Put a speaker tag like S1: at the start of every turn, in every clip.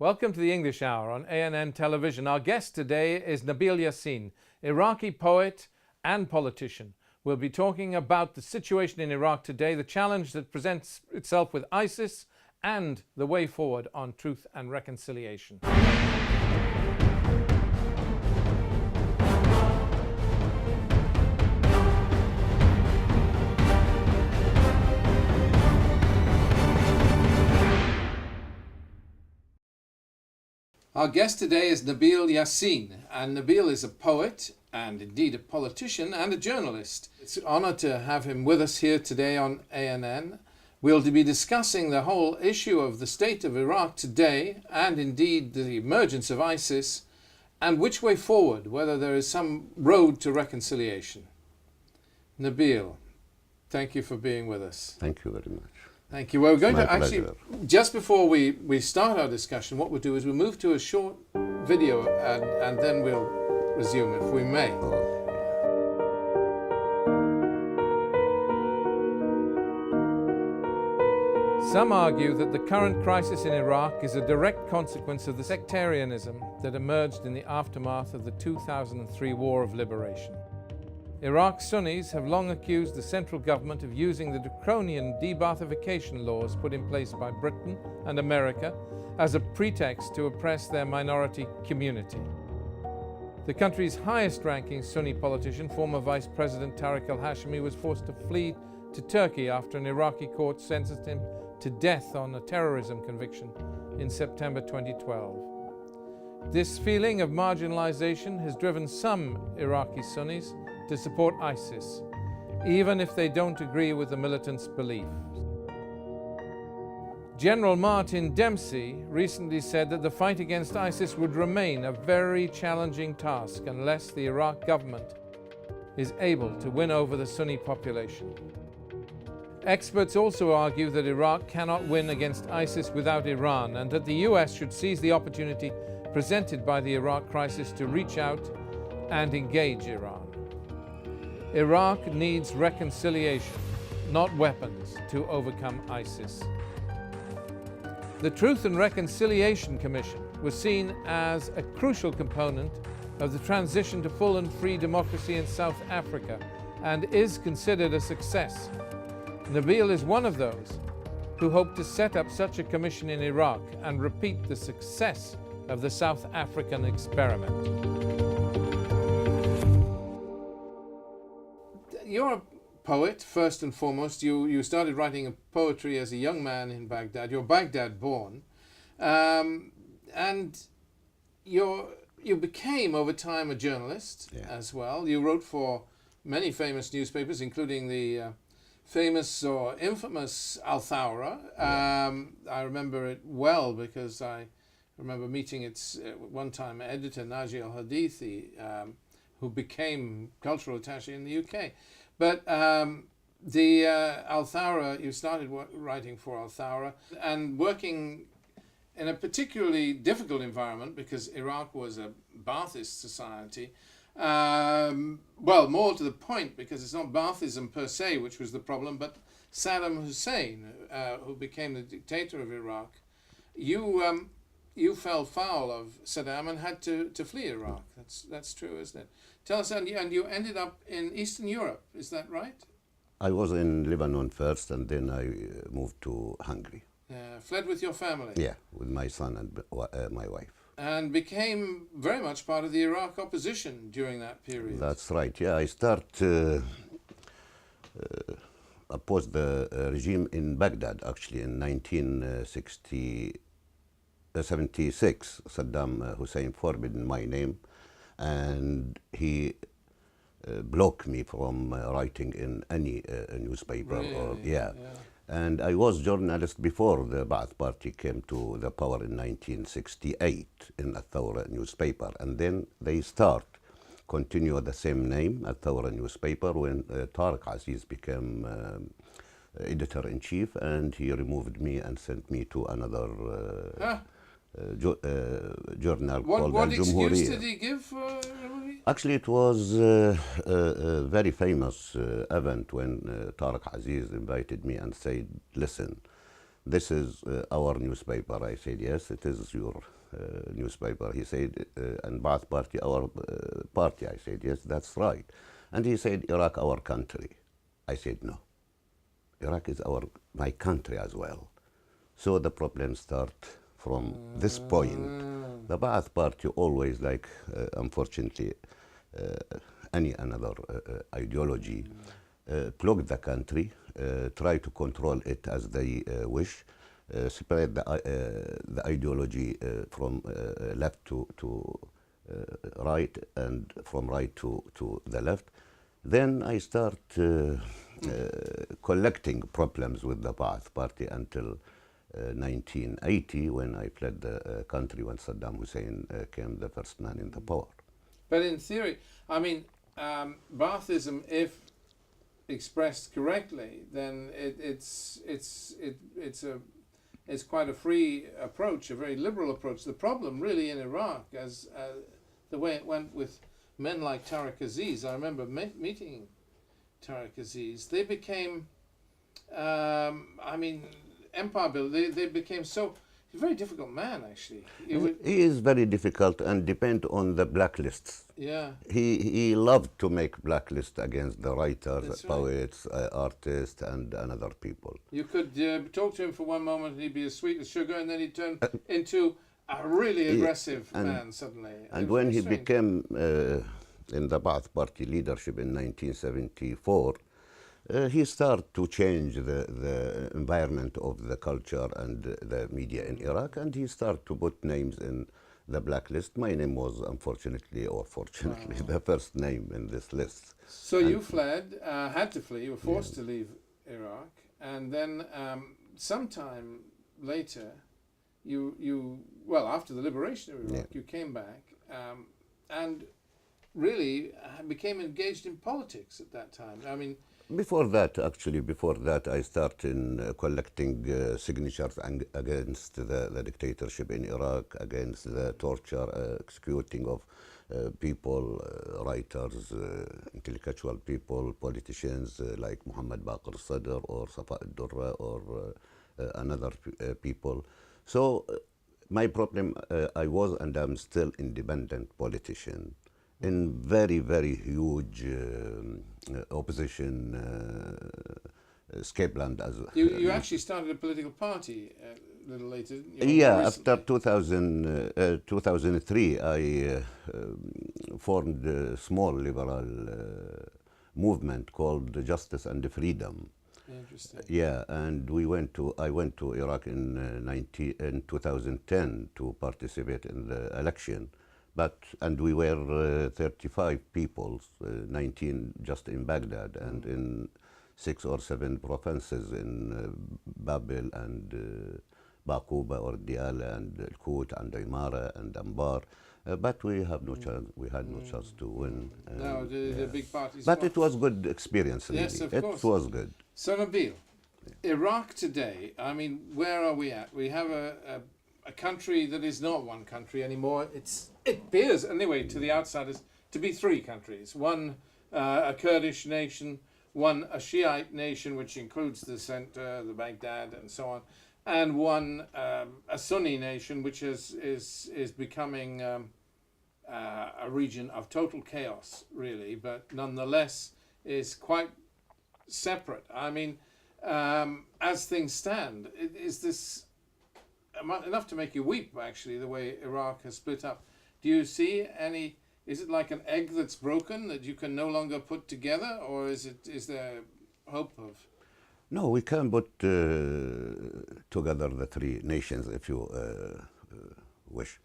S1: Welcome to the English Hour on ANN Television. Our guest today is Nabeel Yasin, Iraqi poet and politician. We'll be talking about the situation in Iraq today, the challenge that presents itself with ISIS, and the way forward on truth and reconciliation. Our guest today is Nabeel Yasin, and Nabeel is a poet and indeed a politician and a journalist. It's an honor to have him with us here today on ANN. We'll be discussing the whole issue of the state of Iraq today and indeed the emergence of ISIS and which way forward, whether there is some road to reconciliation. Nabeel, thank you for being with us.
S2: Thank you very much.
S1: Thank you. Well, we're going
S2: My
S1: to actually,
S2: pleasure.
S1: just before we start our discussion, what we'll do is we'll move to a short video and then we'll resume, if we may. Some argue that the current crisis in Iraq is a direct consequence of the sectarianism that emerged in the aftermath of the 2003 War of Liberation. Iraq's Sunnis have long accused the central government of using the draconian de-Baathification laws put in place by Britain and America as a pretext to oppress their minority community. The country's highest-ranking Sunni politician, former Vice President Tariq al-Hashimi, was forced to flee to Turkey after an Iraqi court sentenced him to death on a terrorism conviction in September 2012. This feeling of marginalization has driven some Iraqi Sunnis to support ISIS, even if they don't agree with the militants' beliefs. General Martin Dempsey recently said that the fight against ISIS would remain a very challenging task unless the Iraq government is able to win over the Sunni population. Experts also argue that Iraq cannot win against ISIS without Iran, and that the US should seize the opportunity presented by the Iraq crisis to reach out and engage Iran. Iraq needs reconciliation, not weapons, to overcome ISIS. The Truth and Reconciliation Commission was seen as a crucial component of the transition to full and free democracy in South Africa and is considered a success. Nabeel is one of those who hope to set up such a commission in Iraq and repeat the success of the South African experiment. You're a poet, first and foremost. You started writing poetry as a young man in Baghdad. You're Baghdad born. And you became, over time, a journalist as well. You wrote for many famous newspapers, including the famous or infamous Al Thawra. I remember it well because I remember meeting its one-time editor, Naji Al-Hadithi, who became cultural attaché in the UK. But the Al Thawra, you started writing for Al Thawra and working in a particularly difficult environment because Iraq was a Baathist society. Well, more to the point, because it's not Baathism per se which was the problem, but Saddam Hussein, who became the dictator of Iraq. You fell foul of Saddam and had to flee Iraq. That's true, isn't it? Tell us, and you ended up in Eastern Europe, is that right?
S2: I was in Lebanon first, and then I moved to Hungary.
S1: Fled with your family?
S2: Yeah, with my son and my wife.
S1: And became very much part of the Iraq opposition during that period. That's
S2: right, yeah. I opposed the regime in Baghdad, actually, in 1976. Saddam Hussein forbidden my name, and he blocked me from writing in any newspaper.
S1: Really? Yeah.
S2: And I was journalist before the Ba'ath Party came to the power in 1968 in Al-Thawra newspaper. And then they continue the same name, Al-Thawra newspaper, when Tariq Aziz became editor-in-chief, and he removed me and sent me to another journal called
S1: What
S2: Al-Jumhuriyya.
S1: excuse did he give?
S2: Actually, it was a very famous event when Tariq Aziz invited me and said, listen, this is our newspaper. I said, yes, it is your newspaper. He said, and Ba'ath Party, our party. I said, yes, that's right. And he said, Iraq, our country. I said, no. Iraq is my country as well. So the problems start from this point. The Ba'ath Party always, like, unfortunately, any another ideology, clog the country, try to control it as they wish, separate the ideology from left to right and from right to the left. Then I start collecting problems with the Ba'ath Party until 1980, when I fled the country when Saddam Hussein came the first man in the power.
S1: But in theory, I mean, Baathism, if expressed correctly, then it's quite a free approach, a very liberal approach. The problem really in Iraq, as the way it went with men like Tariq Aziz, I remember meeting Tariq Aziz, they became, I mean, empire builders, they became so, he's a very difficult man, actually.
S2: He is very difficult and depend on the blacklists.
S1: Yeah.
S2: He loved to make blacklists against the writers,
S1: That's
S2: poets, artists, and other people.
S1: You could talk to him for one moment and he'd be as sweet as sugar, and then he'd turn into a really aggressive man suddenly.
S2: And when he became in the Ba'ath Party leadership in 1974, he started to change the environment of the culture and the media in Iraq, and he started to put names in the blacklist. My name was, unfortunately or fortunately, the first name in this list.
S1: So you fled, had to flee, you were forced to leave Iraq, and then sometime later, well, after the liberation of Iraq, you came back and really became engaged in politics at that time. I mean,
S2: before that, I started collecting signatures against the dictatorship in Iraq, against the torture, executing of people, writers, intellectual people, politicians like Muhammad Baqir Sadr or Safa al-Durra or another people. So my problem, I was and I'm still independent politician in very, very huge opposition scapeland.
S1: You actually started a political party a little later, didn't you?
S2: Yeah, after 2003, I formed a small liberal movement called Justice and Freedom.
S1: Interesting.
S2: Yeah, and I went to Iraq in 2010 to participate in the election. And we were 35 people, 19 just in Baghdad, and in 6 or 7 provinces in Babil and Baquba or Diyala and Al-Qut and Imara and Anbar. But we have no chance. We had no chance to win.
S1: No, the big parties.
S2: But it was good experience. Really.
S1: Yes, of course.
S2: It was good.
S1: So Nabeel, Iraq today. I mean, where are we at? We have a country that is not one country anymore. It appears, anyway, to the outsiders, to be 3 countries. One, a Kurdish nation, one, a Shiite nation, which includes the center, the Baghdad, and so on, and one, a Sunni nation, which is becoming a region of total chaos, really, but nonetheless is quite separate. I mean, as things stand, is this enough to make you weep, actually, the way Iraq has split up? Do you see any, is it like an egg that's broken that you can no longer put together, or is there hope of?
S2: No, we can put together the 3 nations if you wish.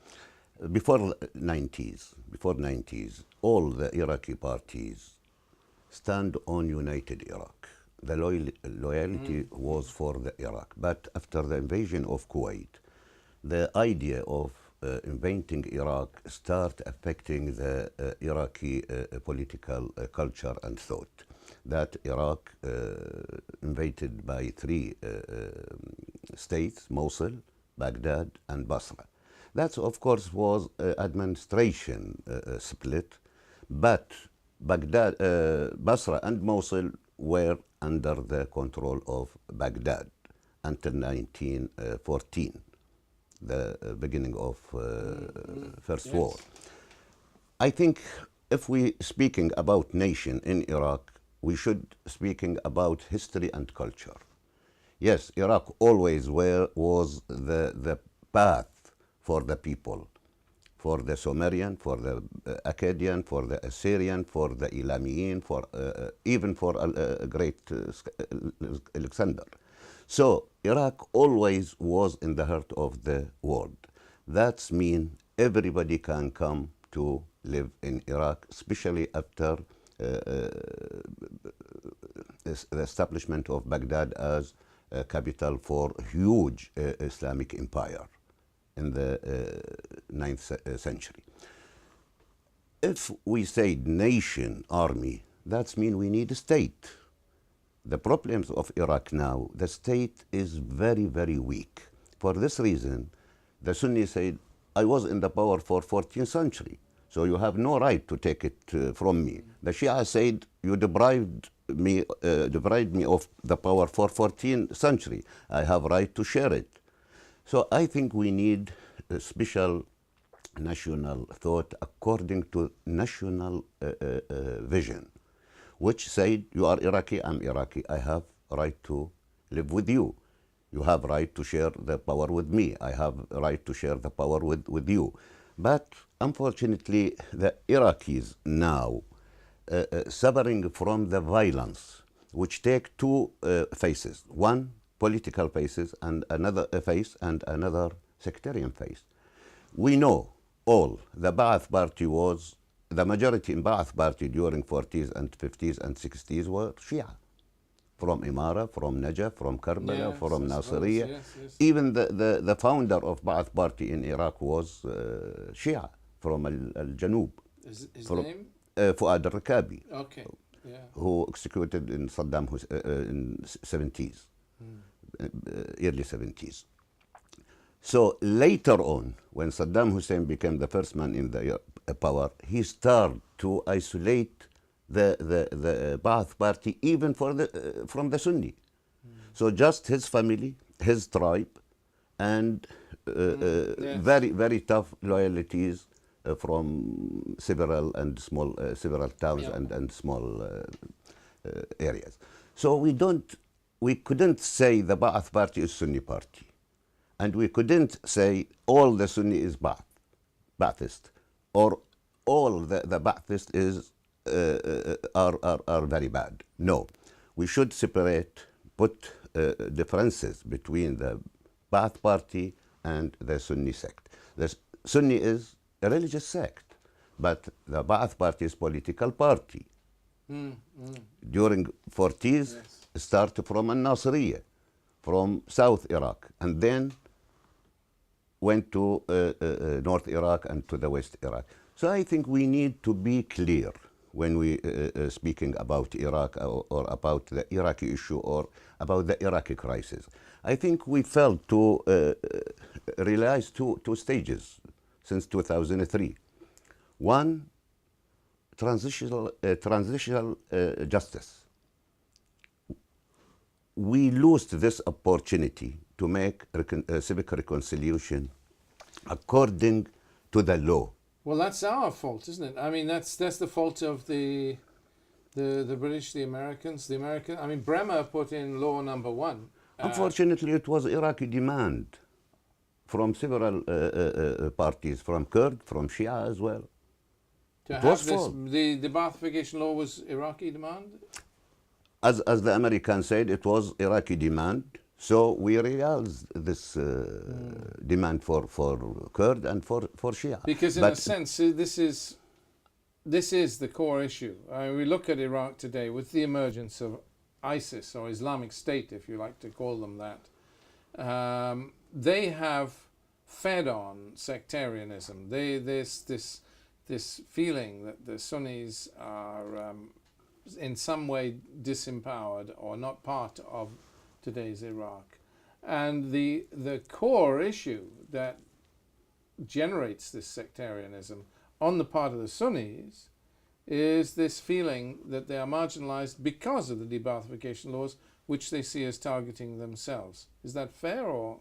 S2: Before 90s, all the Iraqi parties stand on united Iraq. The loyalty was for the Iraq. But after the invasion of Kuwait, the idea of inventing Iraq start affecting the Iraqi political culture and thought. That Iraq invaded by 3 states, Mosul, Baghdad, and Basra. That, of course, was administration split, but Baghdad, Basra and Mosul were under the control of Baghdad. until 1914, the beginning of First
S1: Yes.
S2: War. I think if we speaking about nation in Iraq, we should speaking about history and culture. Yes, Iraq always was the path for the people, for the Sumerian, for the Akkadian, for the Assyrian, for the Elamiyin, for even for great Alexander. So Iraq always was in the heart of the world. That means everybody can come to live in Iraq, especially after the establishment of Baghdad as a capital for huge Islamic empire in the 9th century. If we say nation, army, that means we need a state. The problems of Iraq now, the state is very, very weak. For this reason, the Sunnis said, I was in the power for 14th century, so you have no right to take it from me. The Shia said, you deprived me of the power for 14th century. I have right to share it. So I think we need a special national thought according to national vision, which said, you are Iraqi, I'm Iraqi, I have a right to live with you. You have a right to share the power with me. I have a right to share the power with you. But unfortunately, the Iraqis now suffering from the violence, which take two faces. One, political faces, and another face, and another sectarian face. We know all the Ba'ath Party was, the majority in Ba'ath Party during 40s and 50s and 60s were Shia. From Imara, from Najaf, from Karbala,
S1: Yes,
S2: from
S1: I suppose,
S2: Nasiriyah.
S1: yes.
S2: Even the founder of Ba'ath Party in Iraq was Shia from Al-Janub.
S1: His name?
S2: Fuad al-Rikabi,
S1: Okay, yeah.
S2: who executed in Saddam in 70s, early 70s. So later on, when Saddam Hussein became the first man in the power, he started to isolate the Ba'ath Party even from the Sunni. So just his family, his tribe, and
S1: Yes.
S2: very, very tough loyalties from several towns
S1: Yeah.
S2: and small areas. So we couldn't say the Ba'ath Party is Sunni party. And we couldn't say all the Sunni is Ba'athist, or all the Ba'athist is are very bad. No, we should separate, put differences between the Ba'ath Party and the Sunni sect. The Sunni is a religious sect, but the Ba'ath Party is political party. During 40s,
S1: Yes.
S2: started from Al-Nasiriyah, from South Iraq, and then went to North Iraq and to the West Iraq. So I think we need to be clear when we speaking about Iraq or about the Iraqi issue or about the Iraqi crisis. I think we failed to realize two stages since 2003. One, transitional justice. We lost this opportunity to make civic reconciliation according to the law.
S1: Well, that's our fault, isn't it? I mean, that's the fault of the British, the Americans. I mean, Bremer put in law number 1.
S2: Unfortunately, it was Iraqi demand from several parties, from Kurd, from Shia as well.
S1: To
S2: It
S1: have
S2: was
S1: this,
S2: full.
S1: the Baathification law was Iraqi demand?
S2: As the Americans said, it was Iraqi demand. So we realized this demand for Kurd and for Shia.
S1: Because in
S2: But
S1: a sense, this is the core issue. We look at Iraq today with the emergence of ISIS, or Islamic State, if you like to call them that. They have fed on sectarianism. This feeling that the Sunnis are in some way disempowered or not part of today's Iraq. And the core issue that generates this sectarianism on the part of the Sunnis is this feeling that they are marginalized because of the debathification laws which they see as targeting themselves. Is that fair, or?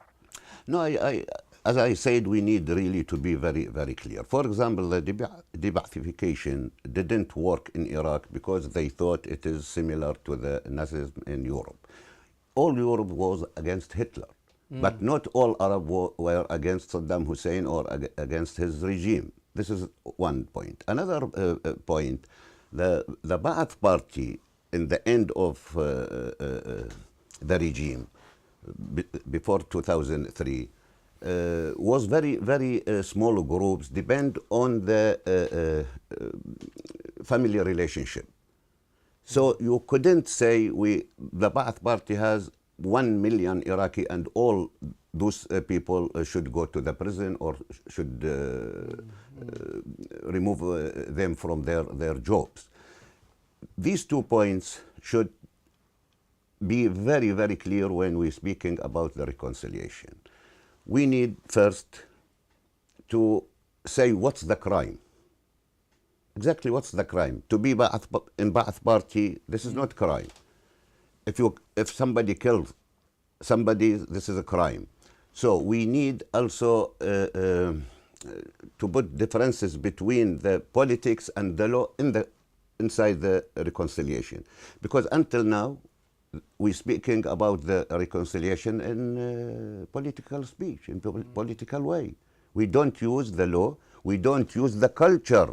S2: No, as I said, we need really to be very, very clear. For example, the de-Baathification didn't work in Iraq because they thought it is similar to the Nazism in Europe. All Europe was against Hitler, but not all Arab were against Saddam Hussein or against his regime. This is one point. Another point, the Ba'ath Party in the end of the regime, before 2003, was very, very small groups, depend on the family relationship. So you couldn't say the Ba'ath Party has 1 million Iraqi and all those people should go to the prison or should remove them from their jobs. These 2 points should be very, very clear when we're speaking about the reconciliation. We need first to say what's the crime. Exactly what's the crime. To be in Ba'ath Party, this is not crime. If somebody kills somebody, this is a crime. So we need also to put differences between the politics and the law inside the reconciliation. Because until now, we're speaking about the reconciliation in political speech, in political way. We don't use the law. We don't use the culture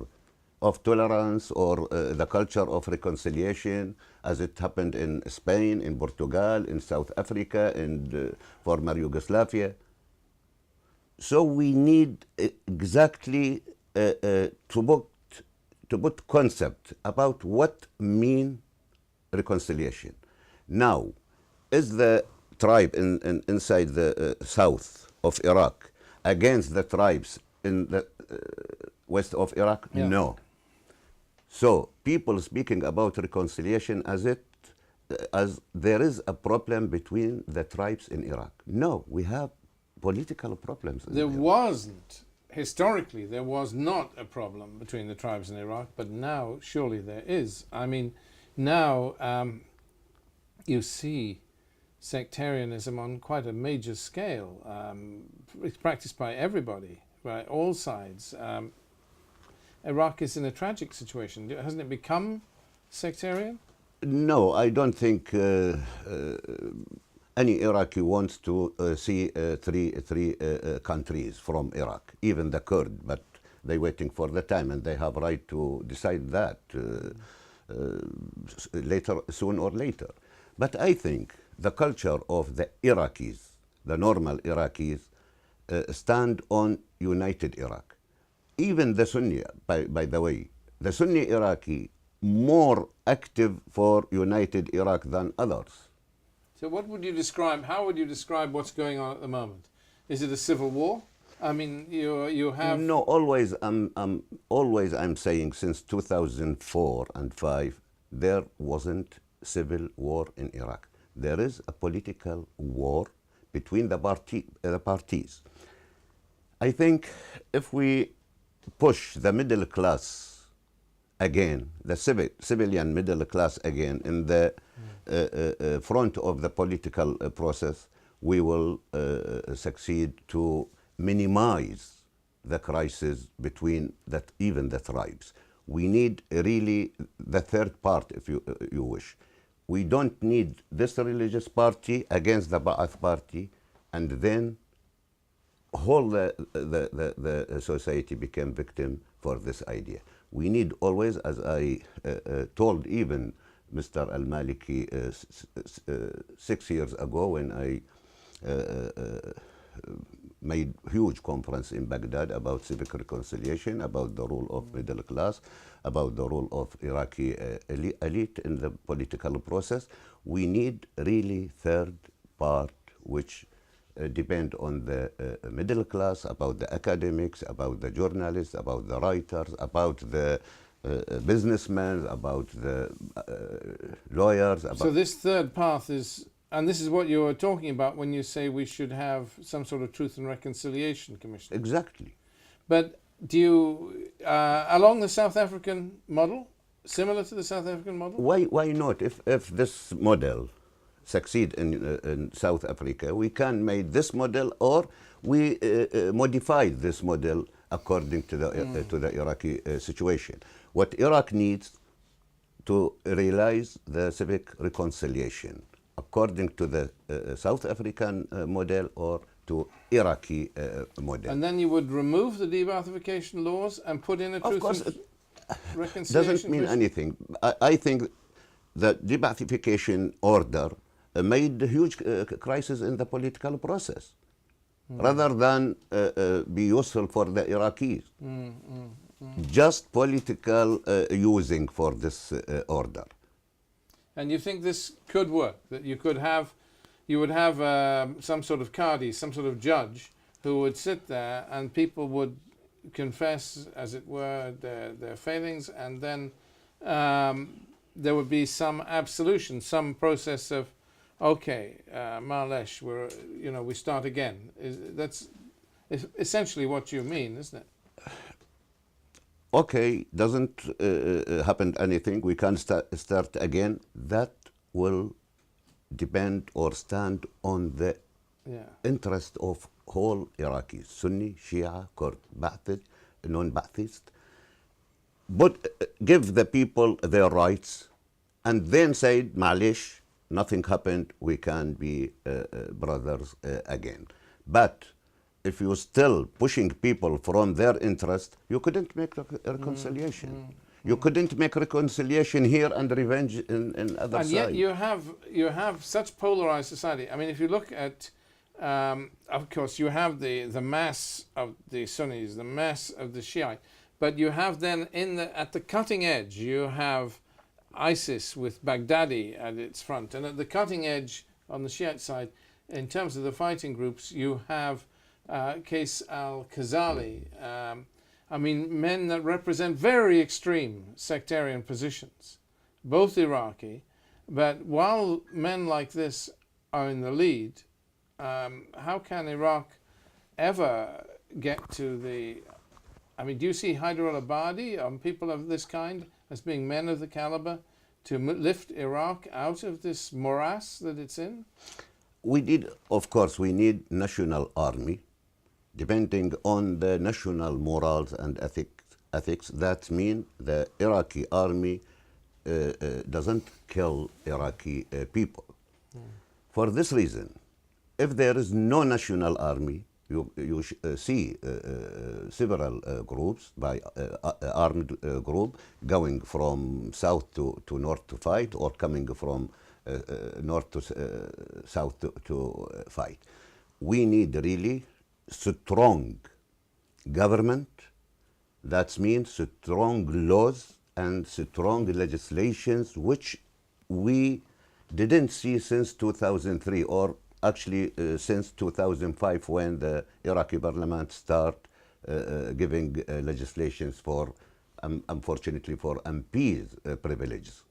S2: of tolerance or the culture of reconciliation as it happened in Spain, in Portugal, in South Africa, in former Yugoslavia. So we need exactly to put concept about what mean reconciliation. Now, is the tribe inside the south of Iraq against the tribes in the west of Iraq?
S1: Yeah.
S2: No. So people speaking about reconciliation as there is a problem between the tribes in Iraq. No, we have political problems.
S1: There wasn't, historically, there was not a problem between the tribes in Iraq, but now surely there is. I mean, now you see sectarianism on quite a major scale. It's practiced by everybody, by all sides. Iraq is in a tragic situation. Hasn't it become sectarian?
S2: No, I don't think any Iraqi wants to see three countries from Iraq, even the Kurd, but they're waiting for the time and they have right to decide that soon or later. But I think the culture of the Iraqis, the normal Iraqis, stand on united Iraq. Even the Sunni, by the way, the Sunni Iraqi more active for united Iraq than others.
S1: So what would you describe, how would you describe what's going on at the moment? Is it a civil war? I mean, you have...
S2: No, always I'm saying since 2004 and 5, there wasn't civil war in Iraq. There is a political war between the parties. I think if we push the middle class again, the civilian middle class again in the front of the political process, we will succeed to minimize the crisis between even the tribes. We need really the third part, if you wish. We don't need this religious party against the Ba'ath Party, and then whole the society became victim for this idea. We need always, as I told even Mr. Al-Maliki 6 years ago when I made huge conference in Baghdad about civic reconciliation, about the role of middle class, about the role of Iraqi elite in the political process. We need really third part which depend on the middle class, about the academics, about the journalists, about the writers, about the businessmen, about the lawyers.
S1: So this third path is, and this is what you're talking about when you say we should have some sort of Truth and Reconciliation Commission.
S2: Exactly.
S1: But do you, along the South African model, similar to the South African model?
S2: Why not? If this model succeed in South Africa, we can make this model, or we modify this model according to the Iraqi situation. What Iraq needs to realize the civic reconciliation according to the South African model or to Iraqi model.
S1: And then you would remove the de-Baathification laws and put in a
S2: Of
S1: truth
S2: course,
S1: and
S2: it
S1: reconciliation
S2: doesn't mean
S1: commission?
S2: anything. I think the de-Baathification order made a huge crisis in the political process, rather than be useful for the Iraqis. Just political using for this order.
S1: And you think this could work? That you would have some sort of qadi, some sort of judge, who would sit there and people would confess, as it were, their failings, and then there would be some absolution, some process of, okay, Ma'alesh, we start again. That's essentially what you mean, isn't it?
S2: Okay, doesn't happen anything, we can start again. That will depend or stand on the interest of whole Iraqis, Sunni, Shia, Kurd, Ba'athist, non-Ba'athist. But give the people their rights, and then say, Ma'alish, nothing happened, we can be brothers again. But if you're still pushing people from their interest, you couldn't make reconciliation. You couldn't make reconciliation here and revenge in other
S1: and
S2: side.
S1: yet you have such polarized society. I mean, if you look at, of course, you have the mass of the Sunnis, the mass of the Shiite, but you have then at the cutting edge, you have ISIS with Baghdadi at its front, and at the cutting edge on the Shiite side, in terms of the fighting groups, you have Qais al-Khazali. I mean, men that represent very extreme sectarian positions, both Iraqi. But while men like this are in the lead, how can Iraq ever get to the... I mean, do you see Hyder al-Abadi, people of this kind, as being men of the caliber to lift Iraq out of this morass that it's in?
S2: Of course, we need national army. Depending on the national morals and ethics, that means the Iraqi army doesn't kill Iraqi people. For this reason, if there is no national army, you see several groups, armed group, going from south to north to fight, or coming from north to south to fight. We need really strong government. That means strong laws and strong legislations, which we didn't see since 2003, or actually since 2005, when the Iraqi parliament start giving legislations for, unfortunately, for MPs privileges,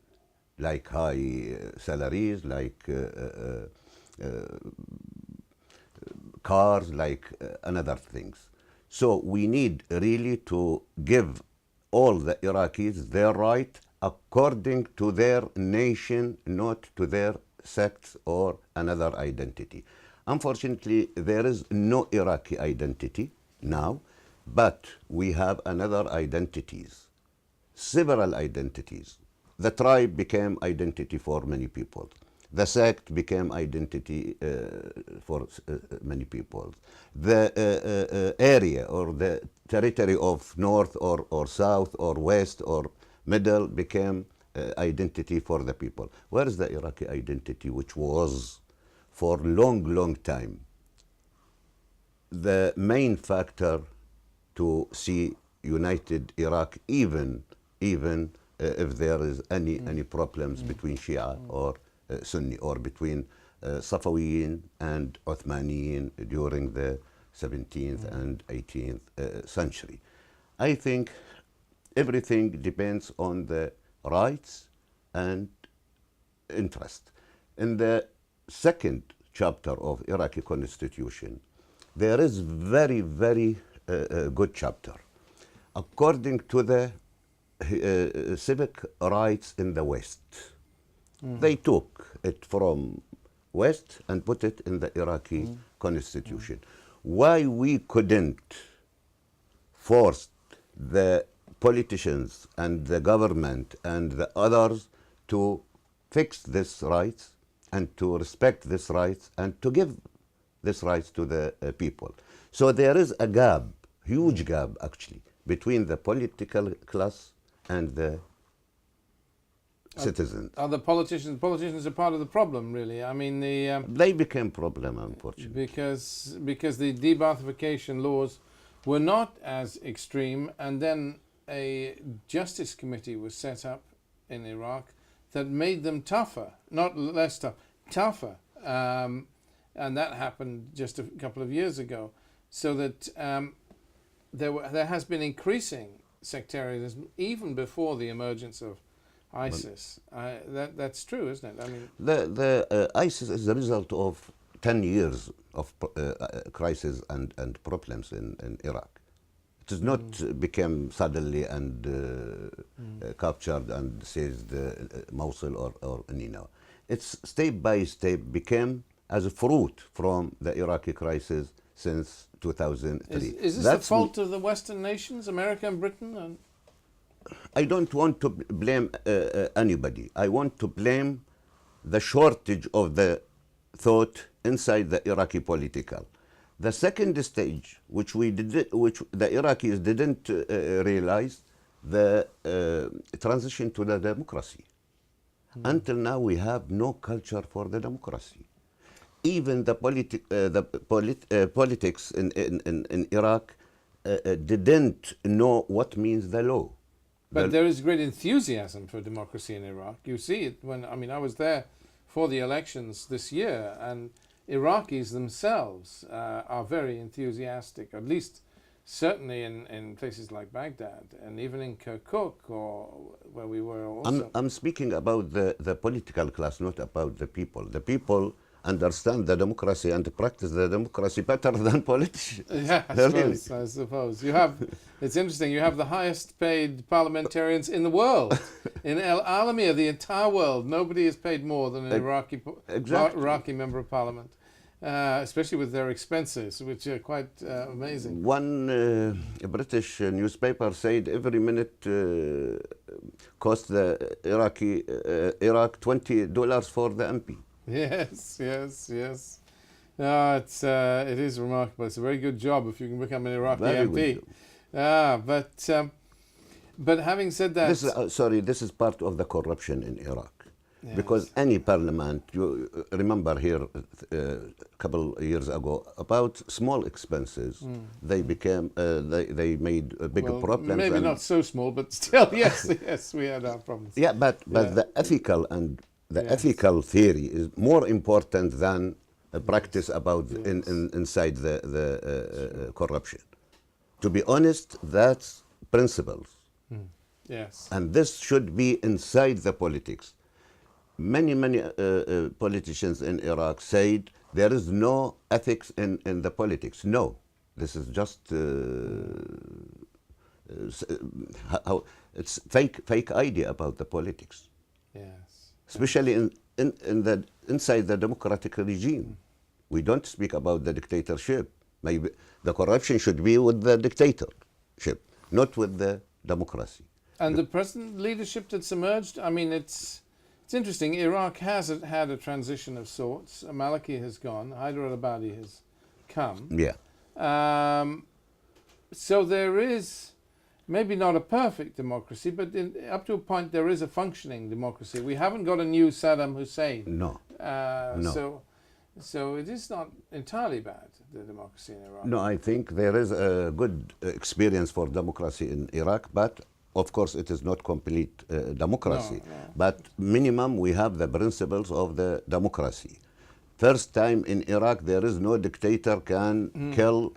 S2: like high salaries, like cars, like another things. So we need really to give all the Iraqis their right according to their nation, not to their sects or another identity. Unfortunately, there is no Iraqi identity now, but we have another identities, several identities. The tribe became identity for many people. The sect became identity for many people. The area or the territory of north or south or west or middle became identity for the people. Where is the Iraqi identity, which was for long time the main factor to see united Iraq, even if there is any problems between Shia or Sunni, or between Safawiyin and Uthmaniyin during the 17th and 18th century. I think everything depends on the rights and interest. In the second chapter of Iraqi constitution, there is very good chapter according to the civic rights in the West. They took it from West and put it in the Iraqi constitution. Why we couldn't force the politicians and the government and the others to fix these rights and to respect these rights and to give these rights to the people. So there is a gap, huge gap actually, between the political class and the citizens.
S1: Are the politicians are part of the problem, really? I mean,
S2: They became problem, unfortunately.
S1: because the de-Baathification laws were not as extreme, and then a justice committee was set up in Iraq that made them tougher, not less tough, tougher, and that happened just a couple of years ago. So that there has been increasing sectarianism even before the emergence of ISIS. That's true, isn't it? I mean,
S2: The ISIS is the result of 10 years of crisis and problems in Iraq. It is not became suddenly and captured and seized Mosul or Nina. It's step by step became as a fruit from the Iraqi crisis since 2003.
S1: is this the fault of the Western nations, America and Britain? And
S2: I don't want to blame anybody. I want to blame the shortage of the thought inside the Iraqi political. The second stage, which the Iraqis didn't realize, the transition to the democracy. Until now, we have no culture for the democracy. Even the politics in Iraq didn't know what means the law.
S1: But there is great enthusiasm for democracy in Iraq. You see it when, I mean, I was there for the elections this year, and Iraqis themselves are very enthusiastic, at least certainly in places like Baghdad, and even in Kirkuk, or where we were also.
S2: I'm speaking about the political class, not about the people. The people understand the democracy and practice the democracy better than politicians.
S1: Yeah, I suppose. You have, it's interesting, you have the highest paid parliamentarians in the world. In El Alamiya, the entire world, nobody is paid more than an Iraqi member of parliament. Especially with their expenses, which are quite amazing.
S2: One British newspaper said every minute cost the Iraq $20 for the MP.
S1: Yes. It is remarkable. It's a very good job if you can become an Iraqi MP. But having said that,
S2: this is part of the corruption in Iraq.
S1: Yes.
S2: Because any parliament, you remember here a couple of years ago, about small expenses, they became, they made bigger problems.
S1: Maybe not so small, but still, yes, we had our problems.
S2: Yeah, but the ethical and the ethical theory is more important than a practice about inside the corruption. To be honest, that's principles.
S1: Yes.
S2: And this should be inside the politics. Many politicians in Iraq said there is no ethics in the politics. No, this is just it's fake idea about the politics.
S1: Yes.
S2: Especially inside the democratic regime. We don't speak about the dictatorship. Maybe the corruption should be with the dictatorship, not with the democracy.
S1: And the present leadership that's emerged, I mean, it's interesting. Iraq has had a transition of sorts. Maliki has gone. Hyder al-Abadi has come.
S2: Yeah.
S1: So there is maybe not a perfect democracy, but up to a point there is a functioning democracy. We haven't got a new Saddam Hussein.
S2: No.
S1: No. So it is not entirely bad, the democracy in Iraq.
S2: No, I think there is a good experience for democracy in Iraq, but of course it is not complete democracy.
S1: No.
S2: But minimum we have the principles of the democracy. First time in Iraq there is no dictator can kill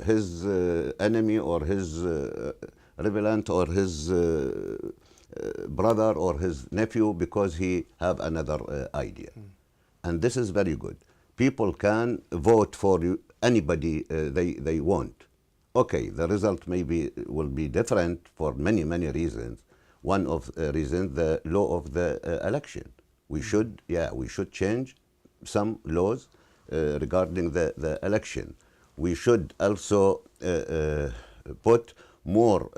S2: his enemy or his rebellant or his brother or his nephew because he have another idea. And this is very good. People can vote for anybody they want. Okay, the result maybe will be different for many reasons. One of the reasons, the law of the election. We should change some laws regarding the election. We should also put more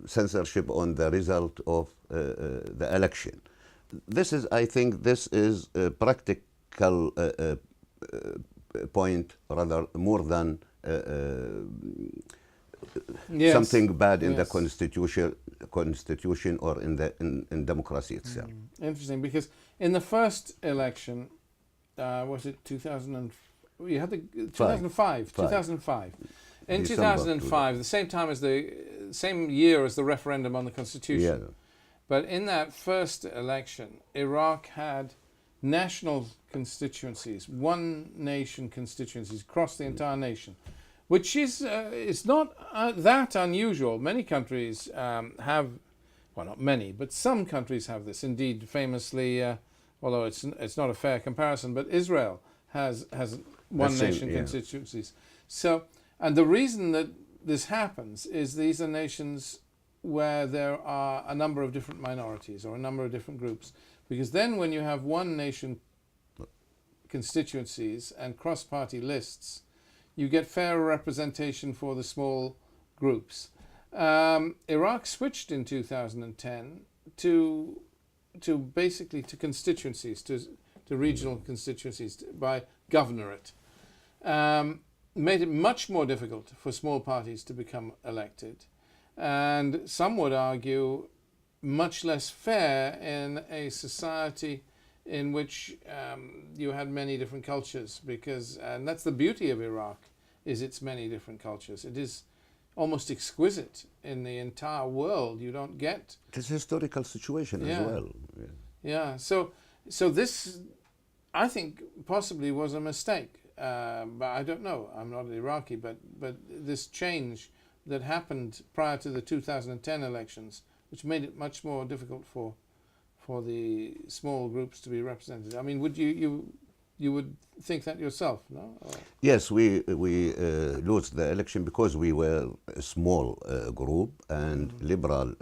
S2: censorship on the result of the election. This is, I think, this is a practical point rather more than
S1: Yes.
S2: something bad in the
S1: Yes.
S2: constitution or in democracy itself.
S1: Interesting, because in the first election, was it 2000? You had the 2005. 2005. In
S2: December
S1: 2005, the same time as the same year as the referendum on the constitution.
S2: Yeah.
S1: But in that first election, Iraq had national constituencies, one nation constituencies across the entire nation, which is it's not that unusual. Many countries have, well, not many, but some countries have this. Indeed, famously, although it's not a fair comparison, but Israel has one nation constituencies. So, and the reason that this happens is these are nations where there are a number of different minorities or a number of different groups. Because then when you have one nation constituencies and cross-party lists, you get fairer representation for the small groups. Iraq switched in 2010 to basically to constituencies, to regional constituencies by governorate. Made it much more difficult for small parties to become elected, and some would argue much less fair in a society in which you had many different cultures, because, and that's the beauty of Iraq, is its many different cultures. It is almost exquisite in the entire world. You don't get...
S2: It's a historical situation as well.
S1: Yeah, so this, I think, possibly was a mistake. But I don't know. I'm not Iraqi, but this change that happened prior to the 2010 elections, which made it much more difficult for the small groups to be represented. I mean, would you would think that yourself, no? Or?
S2: Yes, we lost the election because we were a small group and liberal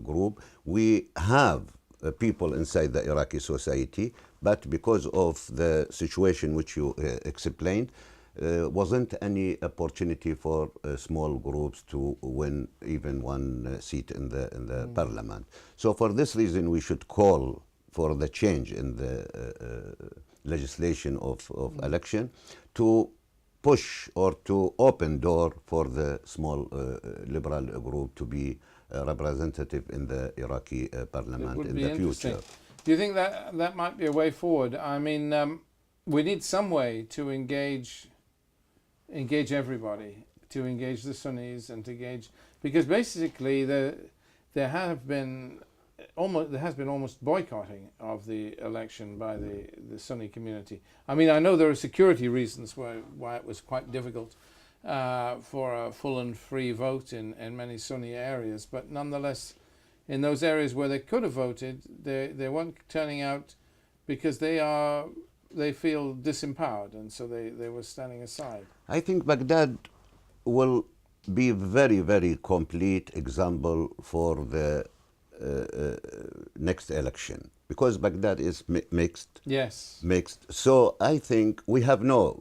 S2: group. We have people inside the Iraqi society, but because of the situation which you explained, wasn't any opportunity for small groups to win even one seat in the parliament. So for this reason, we should call for the change in the legislation of election to push or to open door for the small liberal group to be representative in the Iraqi parliament in the future.
S1: Do you think that might be a way forward? I mean, we need some way to engage everybody, to engage the Sunnis and to engage, because basically there has been almost boycotting of the election by the Sunni community. I mean, I know there are security reasons why it was quite difficult for a full and free vote in many Sunni areas, but nonetheless, in those areas where they could have voted, they weren't turning out because they feel disempowered, and so they were standing aside.
S2: I think Baghdad will be very, very complete example for the next election, because Baghdad is mixed.
S1: Yes.
S2: Mixed. So I think we have no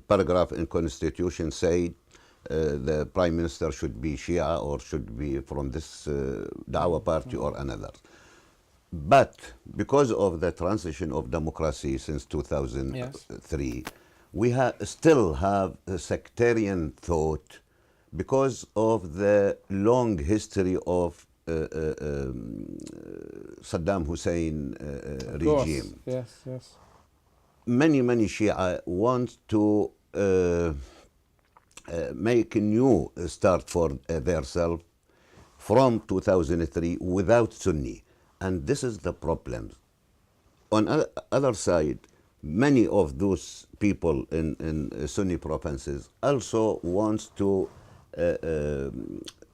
S2: paragraph in constitution say the prime minister should be Shia or should be from this Dawah party or another. But because of the transition of democracy since 2003, we still have a sectarian thought because of the long history of Saddam Hussein regime.
S1: Yes.
S2: Many Shia want to make a new start for themselves from 2003 without Sunni. And this is the problem. On the other side, many of those people in Sunni provinces also want to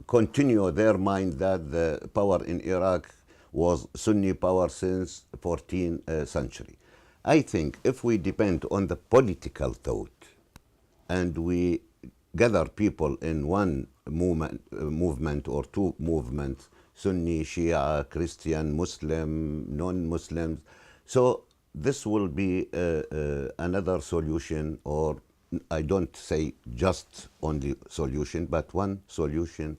S2: continue their mind that the power in Iraq was Sunni power since 14th century. I think if we depend on the political thought and we gather people in one movement or two movements, Sunni, Shia, Christian, Muslim, non-Muslims, so this will be another solution, or I don't say just only solution, but one solution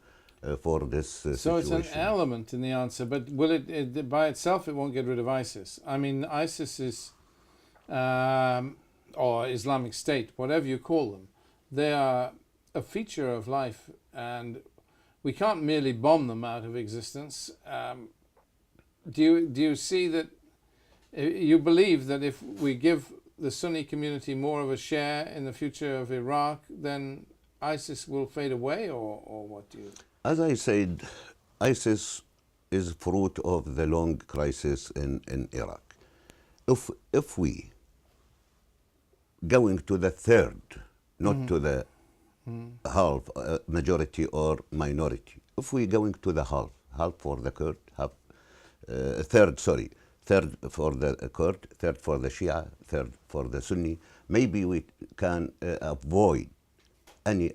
S2: for this
S1: So
S2: situation.
S1: it's an element in the answer, but will it by itself, it won't get rid of ISIS? I mean, ISIS is, or Islamic State, whatever you call them, they are a feature of life, and we can't merely bomb them out of existence. Do you see that, you believe that if we give the Sunni community more of a share in the future of Iraq, then ISIS will fade away, or what do you...
S2: As I said, ISIS is fruit of the long crisis in Iraq. If we going to the third, not to the half, majority or minority, if we going to the half for the Kurd, third for the Kurd, third for the Shia, third for the Sunni, maybe we can avoid any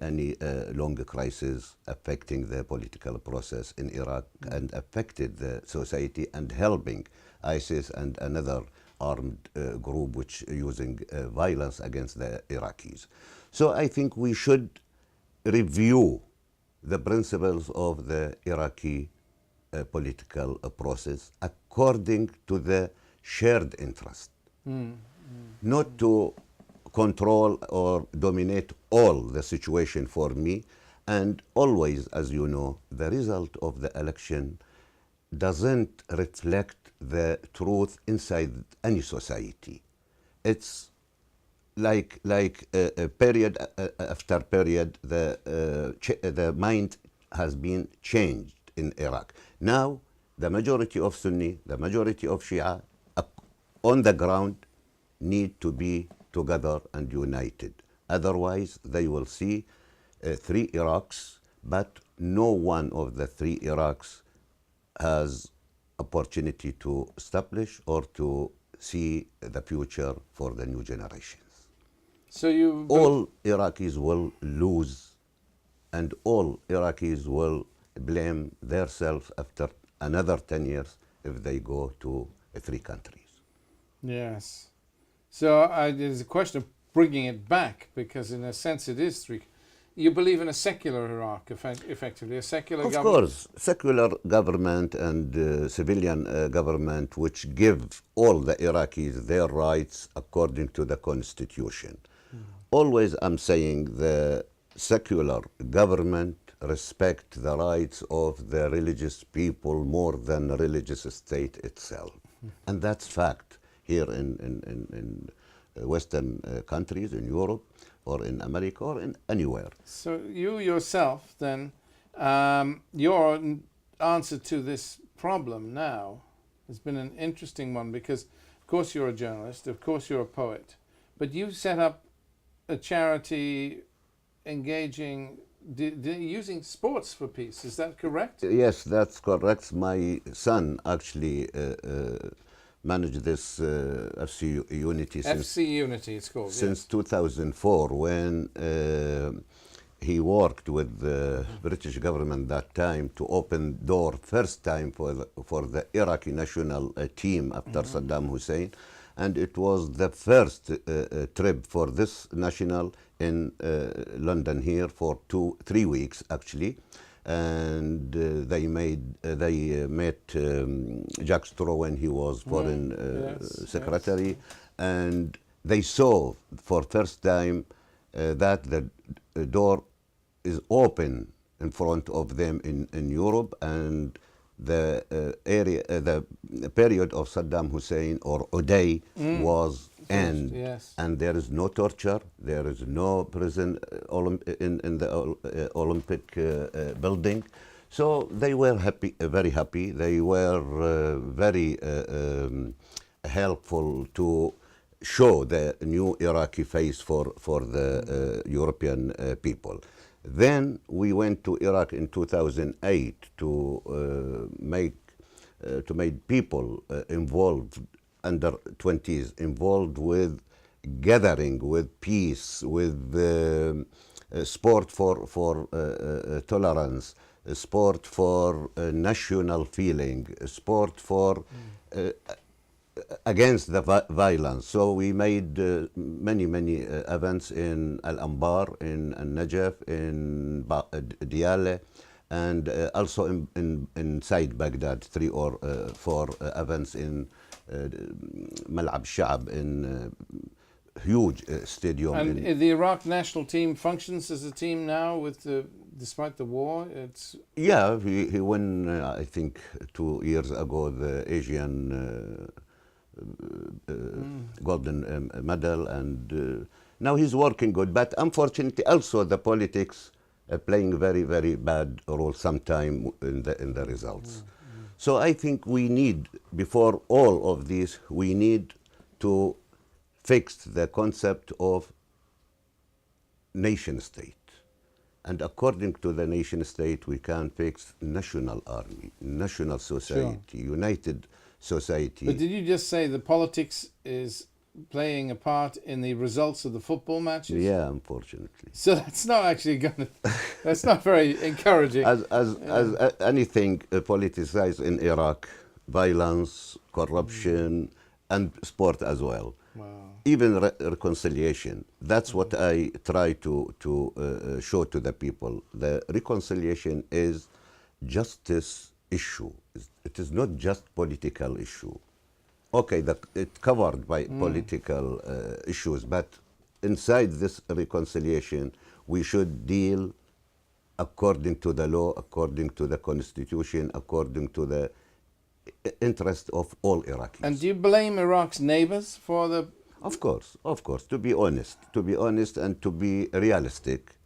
S2: long crisis affecting the political process in Iraq and affected the society and helping ISIS and another armed group which using violence against the Iraqis. So I think we should review the principles of the Iraqi political process according to the shared interest, not to control or dominate all the situation for me. And always, as you know, the result of the election doesn't reflect the truth inside any society. It's like a period after period, the mind has been changed in Iraq. Now, the majority of Sunni, the majority of Shia on the ground need to be together and united. Otherwise, they will see three Iraqs, but no one of the three Iraqs has opportunity to establish or to see the future for the new generations.
S1: So you...
S2: All Iraqis will lose, and all Iraqis will blame themselves after another 10 years if they go to three countries.
S1: Yes. So there's a question of bringing it back, because in a sense it is three. You believe in a secular Iraq, effectively, a secular government?
S2: Of course, secular government and civilian government which give all the Iraqis their rights according to the constitution. Always I'm saying the secular government respect the rights of the religious people more than the religious state itself. And that's fact here in Western countries, in Europe, or in America, or in anywhere.
S1: So you yourself, then, your answer to this problem now has been an interesting one, because, of course, you're a journalist, of course, you're a poet, but you set up a charity engaging, using sports for peace. Is that correct?
S2: Yes, that's correct. My son actually managed this FC Unity
S1: FC Unity, it's called.
S2: Since
S1: yes.
S2: 2004, when he worked with the British government that time to open door first time for the Iraqi national team after Saddam Hussein, and it was the first trip for this national in London here for 3 weeks actually. And they met Jack Straw when he was foreign secretary,
S1: yes.
S2: And they saw for first time that the door is open in front of them in Europe, and the the period of Saddam Hussein or Uday was end,
S1: yes.
S2: and there is no torture, there is no prison in the Olympic building. So they were happy, very happy. They were very helpful to show the new Iraqi face for the European people. Then we went to Iraq in 2008 to make people involved, under 20s, involved with gathering, with peace, with sport for tolerance, sport for national feeling, sport for against the violence. So we made many events in Al-Anbar, in Al-Najaf, in Diyala, and also inside Baghdad, 3 or 4 events in Mal'ab Sha'ab, in huge stadium.
S1: And the Iraq national team functions as a team now, despite the war.
S2: Yeah, he won, I think, 2 years ago the Asian golden medal, and now he's working good. But unfortunately, also the politics playing very bad role sometime in the results. So I think we need, before all of this, we need to fix the concept of nation state. And according to the nation state, we can fix national army, national society, united society.
S1: But did you just say the politics is playing a part in the results of the football matches?
S2: Yeah, unfortunately.
S1: So that's not actually going to, that's not very encouraging.
S2: As anything politicized in Iraq, violence, corruption, and sport as well.
S1: Wow.
S2: Even reconciliation. That's what I try to show to the people. The reconciliation is justice issue. It is not just political issue. Okay, it's covered by political issues, but inside this reconciliation, we should deal according to the law, according to the constitution, according to the interest of all Iraqis.
S1: And do you blame Iraq's neighbors for the...
S2: Of course, to be honest and to be realistic.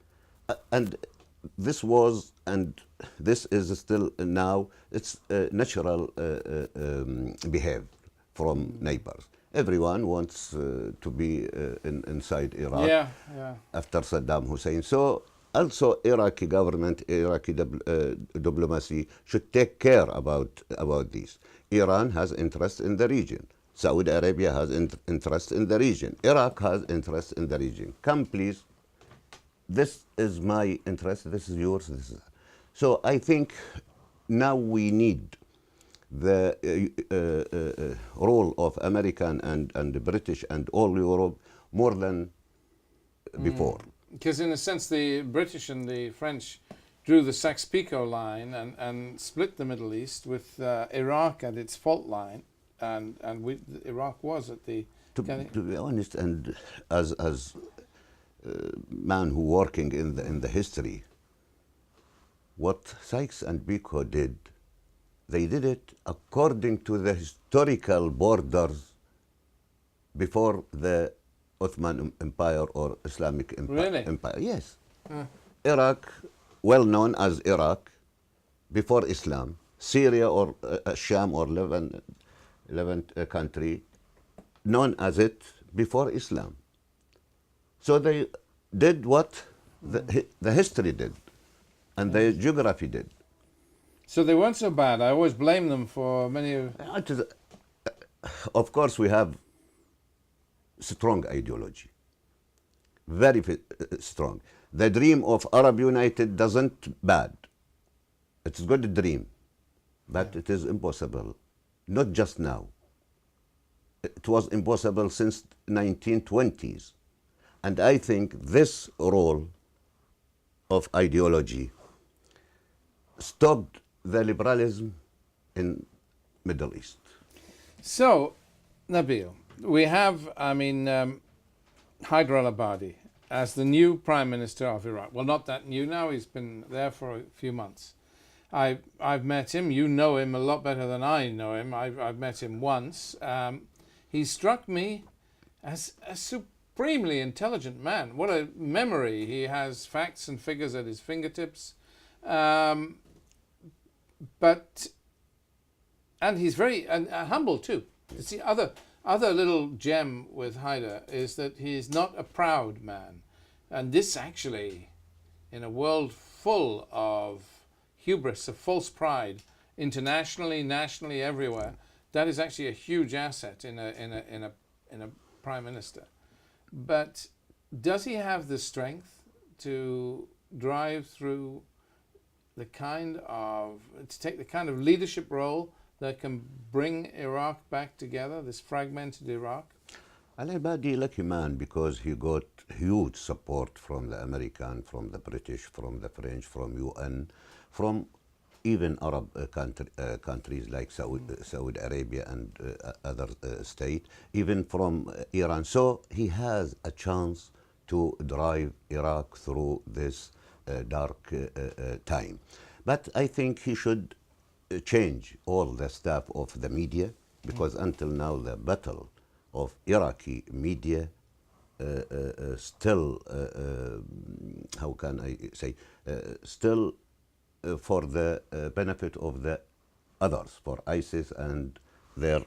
S2: And this was, and this is still now, it's natural behavior from neighbors. Everyone wants to be inside Iraq after Saddam Hussein. So also Iraqi government, Iraqi diplomacy should take care about this. Iran has interest in the region. Saudi Arabia has interest in the region. Iraq has interest in the region. Come please, this is my interest, this is yours. So I think now we need the role of American and British and all Europe more than before.
S1: Because in a sense the British and the French drew the Sykes-Picot line and split the Middle East with Iraq at its fault line. And Iraq was at the...
S2: To be honest, and as man who working in the history, what Sykes and Picot did, they did it according to the historical borders before the Ottoman Empire or Islamic
S1: Really?
S2: Empire. Yes. Iraq, well known as Iraq before Islam. Syria or Sham or Levant country, known as it before Islam. So they did what the history did, and the geography did.
S1: So they weren't so bad. I always blame them for many of...
S2: Of course, we have strong ideology, very strong. The dream of Arab United doesn't bad. It's a good dream, but it is impossible. Not just now. It was impossible since 1920s. And I think this role of ideology stopped the liberalism in Middle East.
S1: So, Nabeel, we have, Haider al-Abadi as the new Prime Minister of Iraq. Well, not that new now. He's been there for a few months. I've met him. You know him a lot better than I know him. I've met him once. He struck me as a supremely intelligent man. What a memory. He has facts and figures at his fingertips. And he's very humble too. It's the other little gem with Haider is that he is not a proud man. And this actually, in a world full of hubris, of false pride, internationally, nationally, everywhere, that is actually a huge asset in a prime minister. But does he have the strength to drive through to take the kind of leadership role that can bring Iraq back together, this fragmented Iraq?
S2: Al-Ibadi lucky man because he got huge support from the American, from the British, from the French, from UN, from even Arab countries like Saudi Arabia and other states, even from Iran. So he has a chance to drive Iraq through this dark time. But I think he should change all the staff of the media, because until now the battle of Iraqi media still, how can I say, still for the benefit of the others, for ISIS and their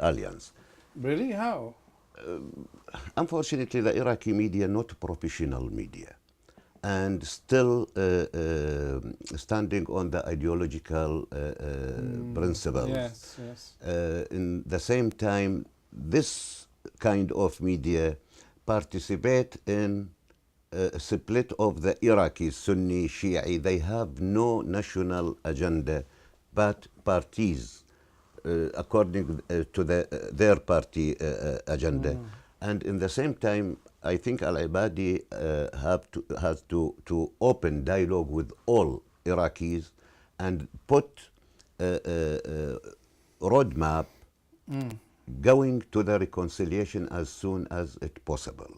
S2: alliance.
S1: Really? How?
S2: Unfortunately, the Iraqi media not professional media, and still standing on the ideological principles.
S1: Yes, yes.
S2: In the same time, this kind of media participate in a split of the Iraqi Sunni Shia. They have no national agenda, but parties according to their party agenda. And in the same time, I think Al-Ibadi has to open dialogue with all Iraqis and put a roadmap going to the reconciliation as soon as it possible.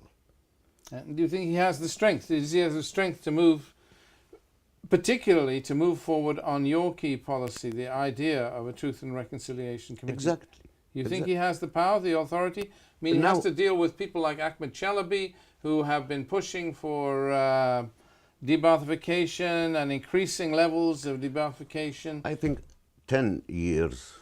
S1: And do you think he has the strength? Does he have the strength to move, particularly to move forward on your key policy, the idea of a Truth and Reconciliation Committee?
S2: Exactly.
S1: You think he has the power, the authority? I mean, he has to deal with people like Ahmed Chalabi, who have been pushing for de-Baathification and increasing levels of de-Baathification.
S2: I think 10 years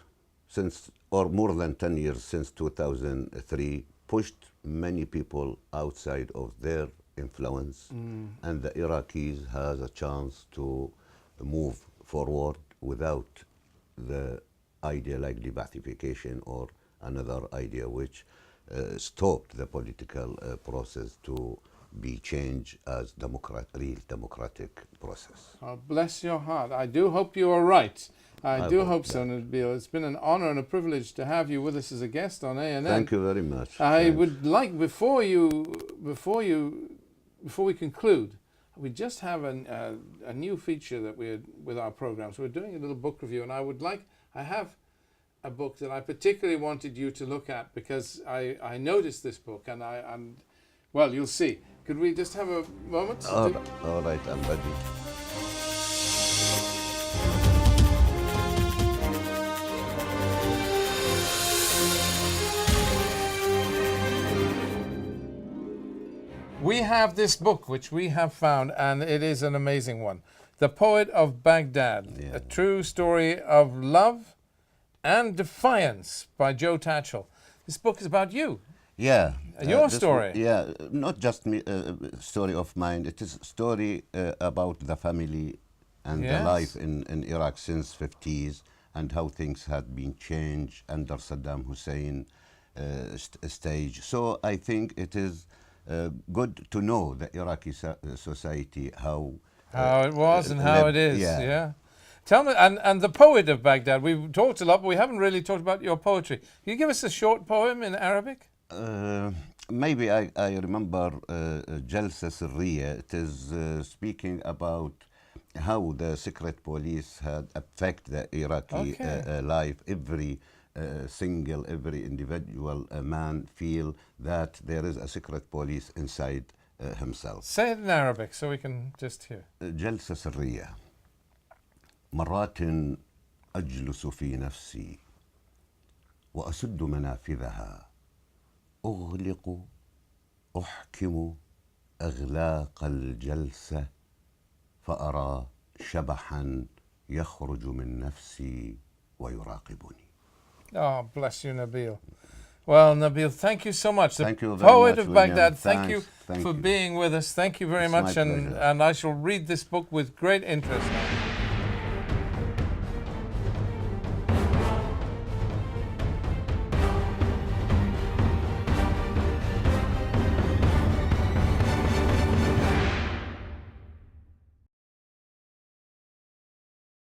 S2: since, or more than 10 years since 2003, pushed many people outside of their influence, and the Iraqis has a chance to move forward without the idea like de-Baathification or another idea which stopped the political process to be changed as real democratic process.
S1: Oh, bless your heart. I do hope you are right. I do hope so, Nabeel. It's been an honor and a privilege to have you with us as a guest on A&M.
S2: Thank you very much.
S1: I would like, before we conclude, we just have a new feature that we're with our program. So we're doing a little book review, and I have a book that I particularly wanted you to look at because I noticed this book, and well, you'll see. Could we just have a moment?
S2: All right, I'm ready.
S1: We have this book, which we have found, and it is an amazing one. The Poet of Baghdad, a true story of love and defiance by Joe Tatchell. This book is about you.
S2: Yeah.
S1: Your story.
S2: Not just me, story of mine. It is a story about the family and the life in Iraq since 50s and how things had been changed under Saddam Hussein stage. So I think it is good to know the Iraqi society, how
S1: it was and how it is. Yeah. Tell me, and the Poet of Baghdad, we've talked a lot, but we haven't really talked about your poetry. Can you give us a short poem in Arabic?
S2: Maybe I remember Jalsa Sirriya. It is speaking about how the secret police had affected the Iraqi life. Every every individual man feel that there is a secret police inside himself.
S1: Say it in Arabic so we can just hear.
S2: جلسة سرية. مرات أجلس في نفسي وأسد منافذها أغلق أحكم أغلاق الجلسة فأرى شبحا يخرج من نفسي ويراقبني.
S1: Oh, bless you, Nabeel. Well, Nabeel, thank you so much.
S2: Thank you
S1: the
S2: very
S1: Poet
S2: much,
S1: of Baghdad,
S2: William.
S1: thank you
S2: Thank
S1: for
S2: you.
S1: being with us. Thank you very
S2: It's
S1: much,
S2: my
S1: and
S2: pleasure.
S1: I shall read this book with great interest.